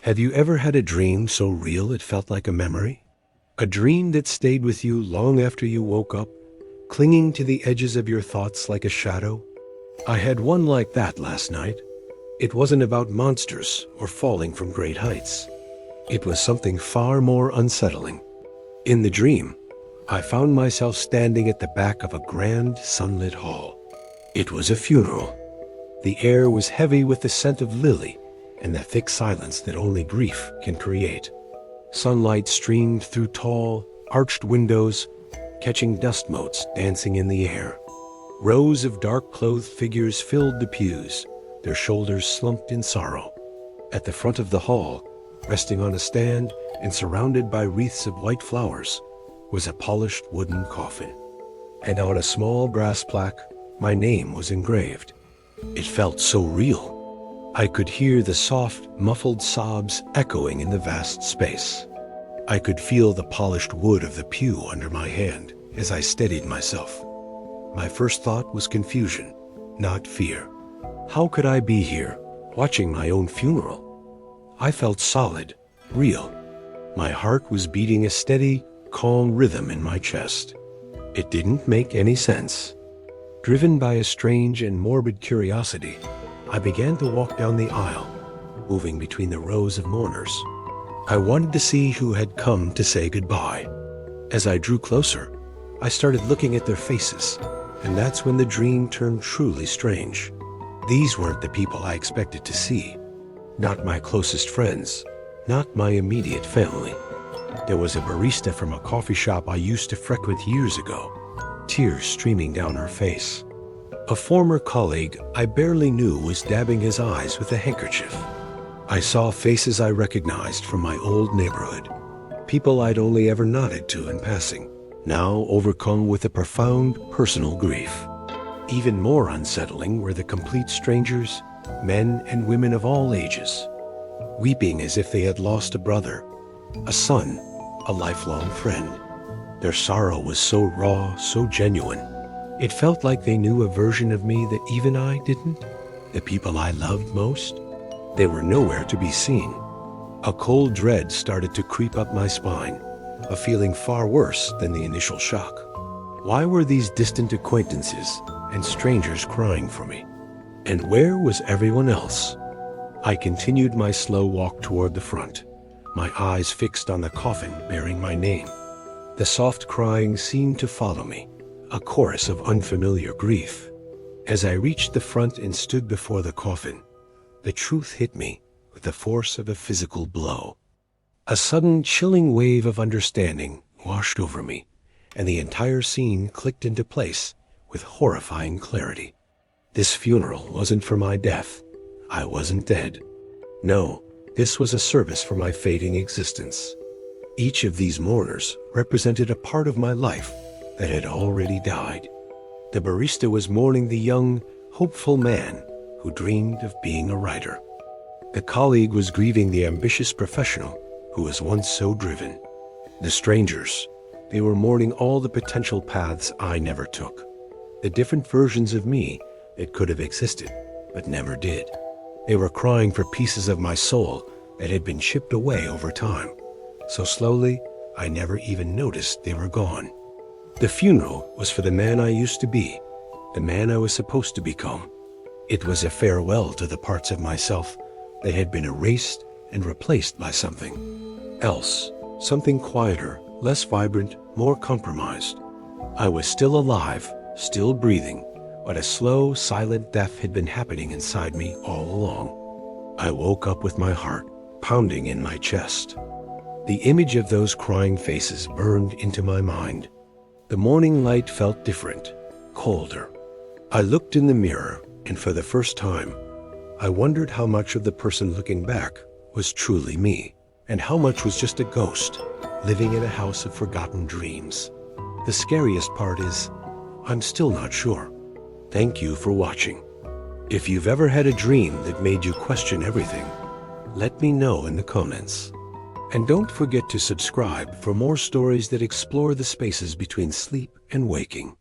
Have you ever had a dream so real it felt like a memory? A dream that stayed with you long after you woke up, clinging to the edges of your thoughts like a shadow? I had one like that last night. It wasn't about monsters or falling from great heights. It was something far more unsettling. In the dream, I found myself standing at the back of a grand sunlit hall. It was a funeral. The air was heavy with the scent of lily and the thick silence that only grief can create. Sunlight streamed through tall, arched windows, catching dust motes dancing in the air. Rows of dark-clothed figures filled the pews, their shoulders slumped in sorrow. At the front of the hall, resting on a stand and surrounded by wreaths of white flowers, was a polished wooden coffin. And on a small brass plaque, my name was engraved. It felt so real. I could hear the soft, muffled sobs echoing in the vast space. I could feel the polished wood of the pew under my hand as I steadied myself. My first thought was confusion, not fear. How could I be here, watching my own funeral? I felt solid, real. My heart was beating a steady, calm rhythm in my chest. It didn't make any sense. Driven by a strange and morbid curiosity, I began to walk down the aisle, moving between the rows of mourners. I wanted to see who had come to say goodbye. As I drew closer, I started looking at their faces, and that's when the dream turned truly strange. These weren't the people I expected to see. Not my closest friends, not my immediate family. There was a barista from a coffee shop I used to frequent years ago, tears streaming down her face. A former colleague I barely knew was dabbing his eyes with a handkerchief. I saw faces I recognized from my old neighborhood, people I'd only ever nodded to in passing, now overcome with a profound personal grief. Even more unsettling were the complete strangers, men and women of all ages, weeping as if they had lost a brother, a son, a lifelong friend. Their sorrow was so raw, so genuine. It felt like they knew a version of me that even I didn't. The people I loved most, they were nowhere to be seen. A cold dread started to creep up my spine, a feeling far worse than the initial shock. Why were these distant acquaintances and strangers crying for me? And where was everyone else? I continued my slow walk toward the front, my eyes fixed on the coffin bearing my name. The soft crying seemed to follow me, a chorus of unfamiliar grief. As I reached the front and stood before the coffin, the truth hit me with the force of a physical blow. A sudden, chilling wave of understanding washed over me, and the entire scene clicked into place with horrifying clarity. This funeral wasn't for my death. I wasn't dead. No, this was a service for my fading existence. Each of these mourners represented a part of my life that had already died. The barista was mourning the young, hopeful man who dreamed of being a writer. The colleague was grieving the ambitious professional who was once so driven. The strangers, they were mourning all the potential paths I never took, the different versions of me that could have existed but never did. They were crying for pieces of my soul that had been chipped away over time, so slowly I never even noticed they were gone. The funeral was for the man I used to be, the man I was supposed to become. It was a farewell to the parts of myself that had been erased and replaced by something else, something quieter, less vibrant, more compromised. I was still alive, still breathing, but a slow, silent death had been happening inside me all along. I woke up with my heart pounding in my chest. The image of those crying faces burned into my mind. The morning light felt different, colder. I looked in the mirror, and for the first time, I wondered how much of the person looking back was truly me, and how much was just a ghost living in a house of forgotten dreams. The scariest part is, I'm still not sure. Thank you for watching. If you've ever had a dream that made you question everything, let me know in the comments. And don't forget to subscribe for more stories that explore the spaces between sleep and waking.